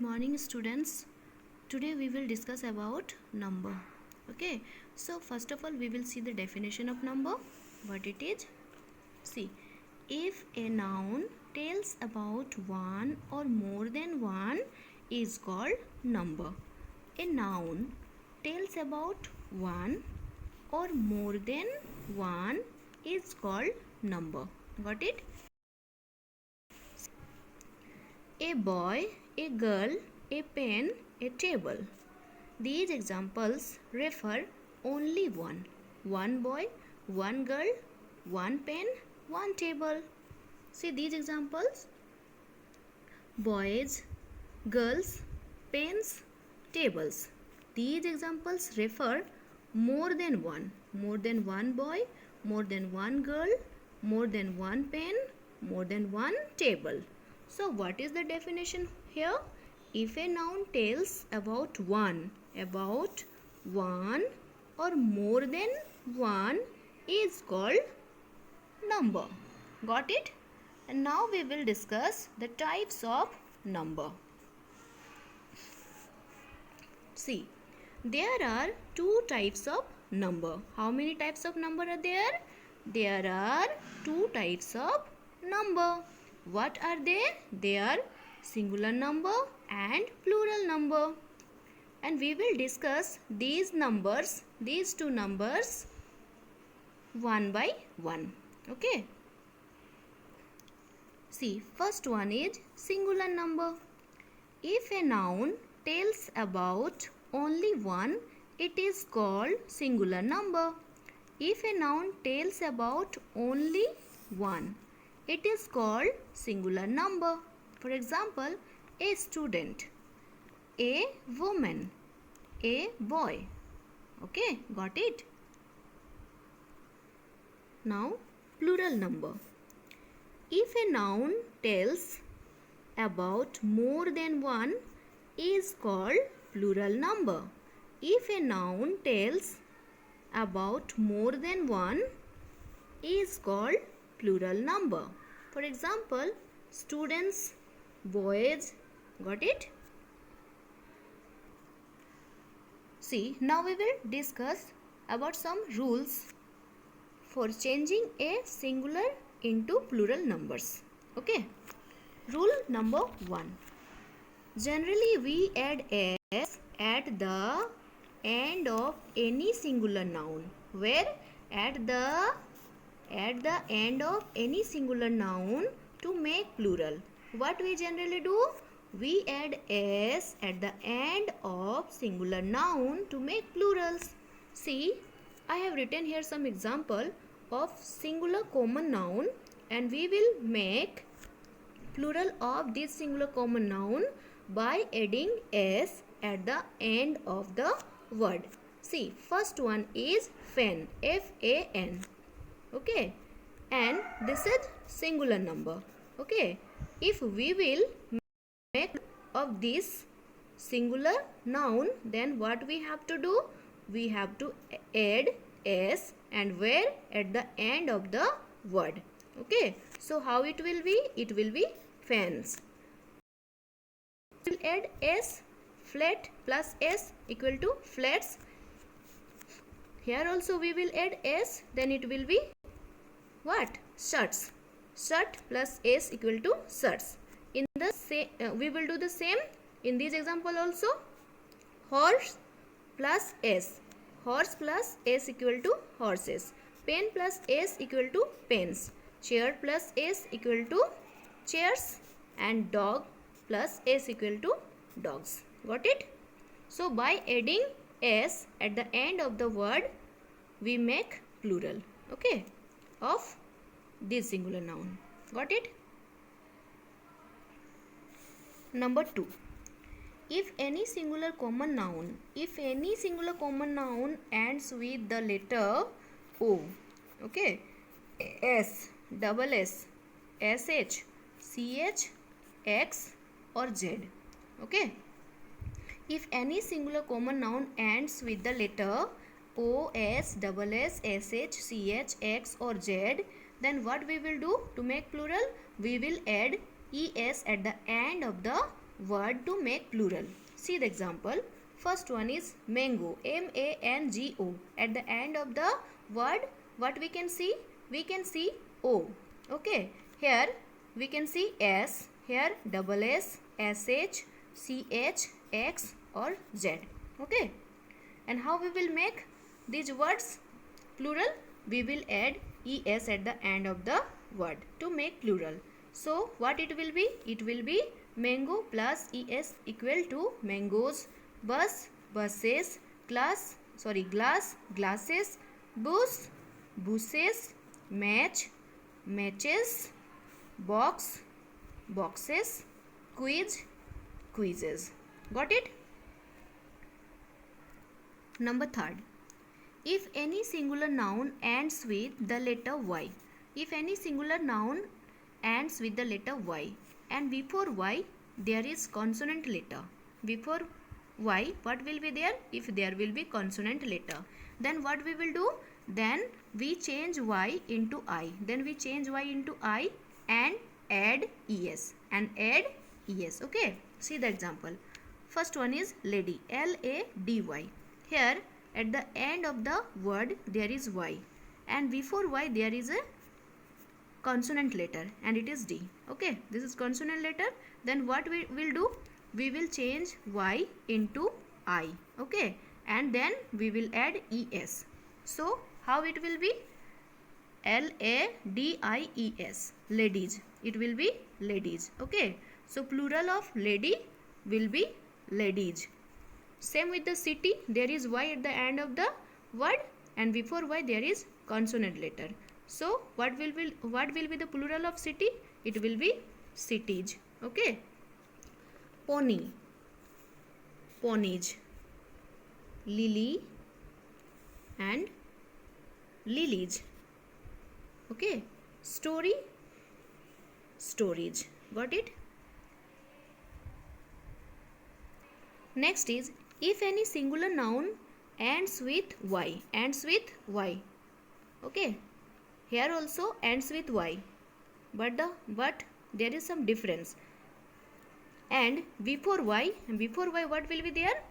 morning students. Today we will discuss about number. Okay, so first of all we will see the definition of number, what it is. See, if a noun tells about one or more than one is called number. A noun tells about one or more than one is called number. Got it? A boy, a girl, a pen, a table. These examples refer only one. One boy, one girl, one pen, one table. See these examples. Boys, girls, pens, tables. These examples refer more than one. More than one boy, more than one girl, more than one pen, more than one table. So what is the definition here? If a noun tells about one or more than one is called number. Got it? And now we will discuss the types of number. See, there are two types of number. How many types of number are there? There are two types of number. What are they? They are singular number and plural number. And we will discuss these two numbers one by one. Okay. See, first one is singular number. If a noun tells about only one, it is called singular number. If a noun tells about only one, it is called singular number. For example, a student, a woman, a boy. Okay, got it? Now, plural number. If a noun tells about more than one, is called plural number. If a noun tells about more than one, is called plural number. For example, students, boys. Got it? See, now we will discuss about some rules for changing a singular into plural numbers. Okay. Rule number 1. Generally, we add s at the end of any singular noun. Where? At the end of any singular noun to make plural. What we generally do? We add s at the end of singular noun to make plurals. See, I have written here some example of singular common noun, and we will make plural of this singular common noun by adding s at the end of the word. See, first one is fan, F-A-N. Okay, and this is singular number. Okay, if we will make of this singular noun, then what we have to do? We have to add s, and where? At the end of the word. Okay, so how it will be? It will be fans. We will add s, flat plus s equal to flats. Here also we will add s, then it will be what? Shirts. Shirt plus s equal to shirts. In the same, we will do the same in this example also. Horse plus s. Horse plus s equal to horses. Pen plus s equal to pens. Chair plus s equal to chairs. And dog plus s equal to dogs. Got it? So by adding s at the end of the word, we make plural. Okay, of this singular noun. Got it? Number 2. If any singular common noun ends with the letter O, okay, S, double S, SH, CH, X or Z, okay. If any singular common noun ends with the letter O, S, double S, SH, CH, X or Z, then what we will do to make plural? We will add ES at the end of the word to make plural. See the example. First one is mango, mango. At the end of the word, what we can see? We can see O. Okay. Here we can see S. Here double S, SH, CH, X or Z. Okay. And how we will make these words plural? We will add ES at the end of the word to make plural. So what it will be? It will be mango plus ES equal to mangoes, bus, buses, glass, glasses, bus, buses, match, matches, box, boxes, quiz, quizzes. Got it? Number 3rd. If any singular noun ends with the letter Y. If any singular noun ends with the letter Y and before Y there is consonant letter. Before Y what will be there? If there will be consonant letter, then what we will do? Then we change Y into I. Then we change Y into I and add ES. Okay. See the example. First one is lady, LADY. Here at the end of the word there is Y and before Y there is a consonant letter and it is D. Okay, this is consonant letter. Then what we will do? We will change Y into I. Okay, and then we will add ES. So how it will be? LADIES, ladies. It will be ladies. Okay, so plural of lady will be ladies. Same with the city, there is Y at the end of the word and before Y there is consonant letter. So what will be the plural of city? It will be cities. Okay. Pony, ponies. Lily and lilies. Okay. Story, stories. Got it? Next is if any singular noun ends with Y. Okay. Here also ends with Y. But there is some difference. And before Y what will be there?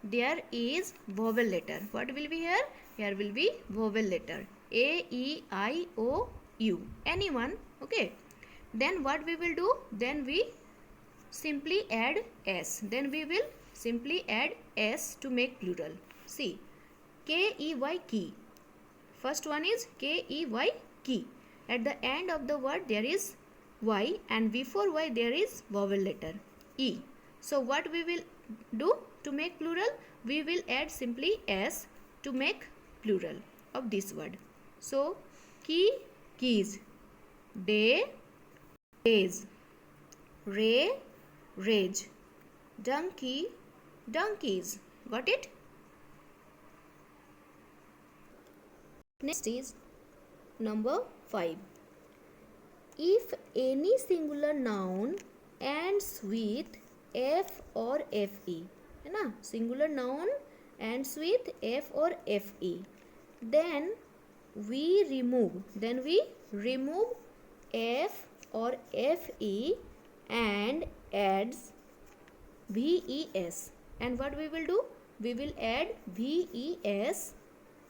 There is vowel letter. What will be here? Here will be vowel letter. A, E, I, O, U. Anyone. Okay. Then what we will do? Then we simply add S. Then we will simply add S to make plural. See, K-E-Y, key. First one is K-E-Y, key. At the end of the word there is Y and before Y there is vowel letter E. So what we will do to make plural? We will add simply S to make plural of this word. So key, keys. Day, days. Ray, rage. Donkey, donkeys. Got it? Next is number 5. If any singular noun ends with F or FE, है ना? Singular noun ends with F or FE, then we remove F or FE and adds VES. And what we will do? We will add VES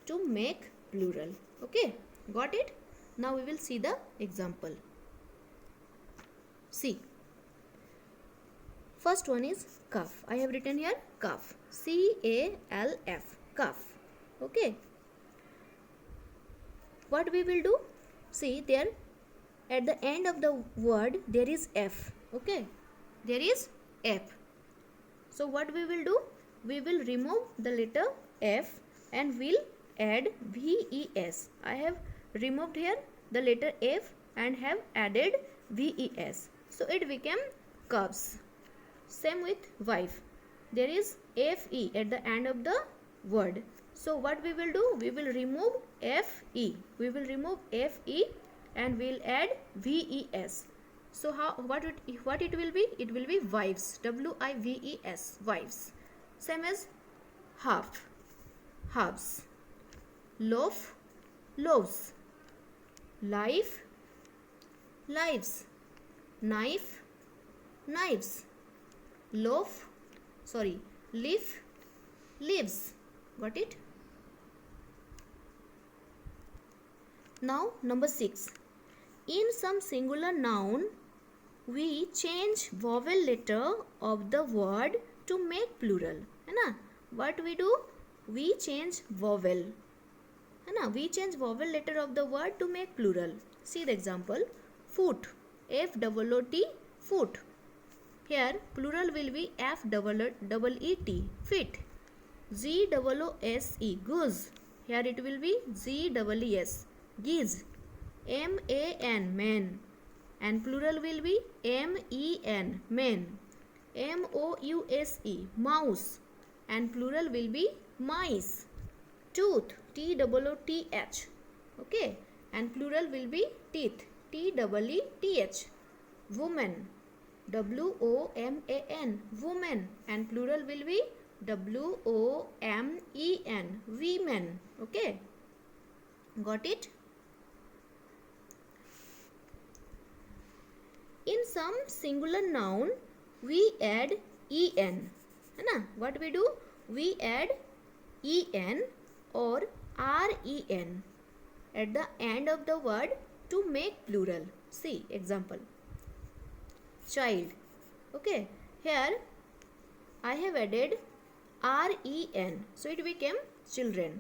to make plural. Okay, got it? Now we will see the example. See, first one is cuff. I have written here cuff, C-A-L-F, cuff. Okay, what we will do? See, there at the end of the word there is F. Okay, there is F. So what we will do? We will remove the letter F and we'll add VES. I have removed here the letter F and have added VES. So it became cups. Same with wife. There is FE at the end of the word. So what we will do? We will remove FE. We will remove FE and we'll add VES. So what it will be? It will be wives. WIVES, wives. Same as half, halves. Loaf, loaves. Life, lives. Knife, knives. loaf, sorry, leaf, leaves. Got it? Now number 6. In some singular noun, we change vowel letter of the word to make plural. है ना? What we do? We change vowel. है ना? We change vowel letter of the word to make plural. See the example. Foot. F-O-O-T. Foot. Here plural will be F-E-E-T. Fit. G-O-O-S-E. Goose. Here it will be G-E-E-S. Geese. M-A-N. Man. And plural will be M-E-N. Men. M-O-U-S-E. Mouse. And plural will be mice. Tooth. T-O-O-T-H. Okay. And plural will be teeth. T-E-E-T-H. Woman. W-O-M-A-N. Woman. And plural will be W-O-M-E-N. Women. Okay. Got it? In some singular noun, we add en. है ना? What we do? We add en or ren at the end of the word to make plural. See example. Child. Okay. Here I have added ren. So it became children.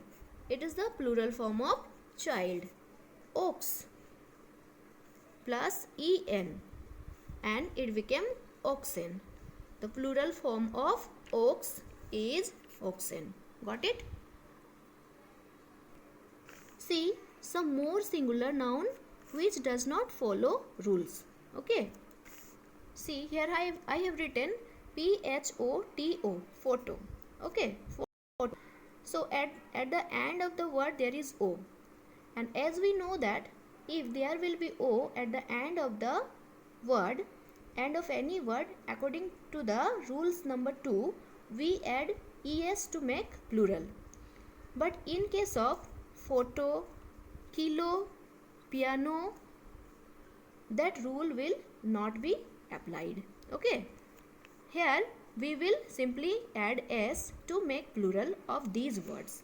It is the plural form of child. Ox plus en. And it became oxen. The plural form of ox is oxen. Got it? See some more singular noun which does not follow rules. Okay. See here I have written P-H-O-T-O. Photo. Okay. Photo. So at the end of the word there is O. And as we know that if there will be O at the end of the word, end of any word, according to the rules number 2, we add es to make plural. But in case of photo, kilo, piano, that rule will not be applied. Okay. Here we will simply add s to make plural of these words.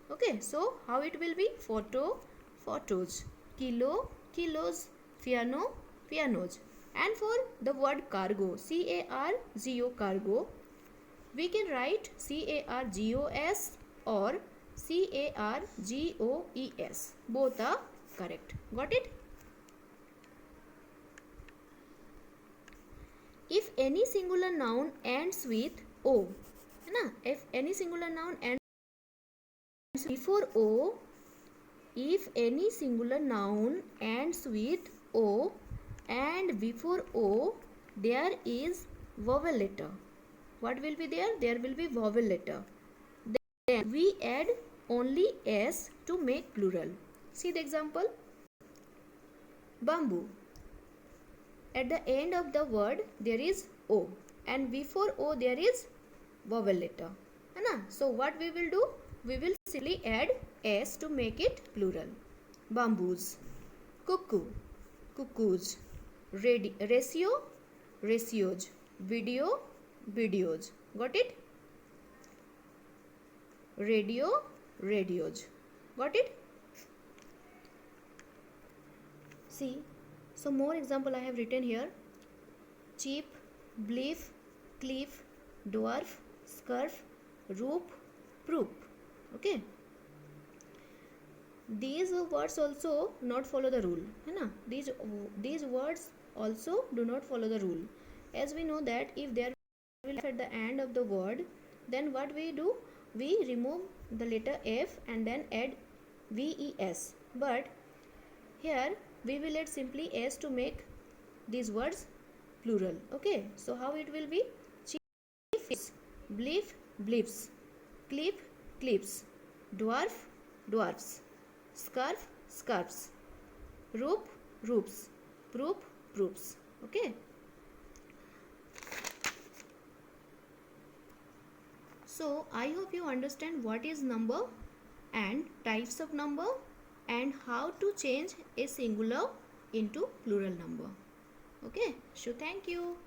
Okay. So how it will be? Photo, photos, kilo, kilos, piano, pianos. And for the word cargo, C-A-R-G-O, cargo, we can write C-A-R-G-O-S or C-A-R-G-O-E-S. Both are correct. Got it? If any singular noun ends with O, na? If any singular noun ends before O, if any singular noun ends with O, and before O there is vowel letter. What will be there? There will be vowel letter. Then we add only s to make plural. See the example. Bamboo. At the end of the word there is O, and before O there is vowel letter. So what we will do? We will simply add s to make it plural. Bamboos. Cuckoo. Cuckoos. Ratio, ratios. Video, videos. Got it? Radio, radios. Got it? See, some more example I have written here. Cheap, bleaf, cliff, dwarf, scarf, rope, proof. Okay. These words also not follow the rule. These words also do not follow the rule. As we know that if there will be at the end of the word, then what we do? We remove the letter F and then add VES. But here we will add simply S to make these words plural. Okay. So how it will be? Chief, bleaf, bleefs, clip, clips, dwarf, dwarfs, scarf, scarves, rope, ropes, proof, proofs. Okay. So I hope you understand what is number and types of number and how to change a singular into plural number. Okay. So thank you.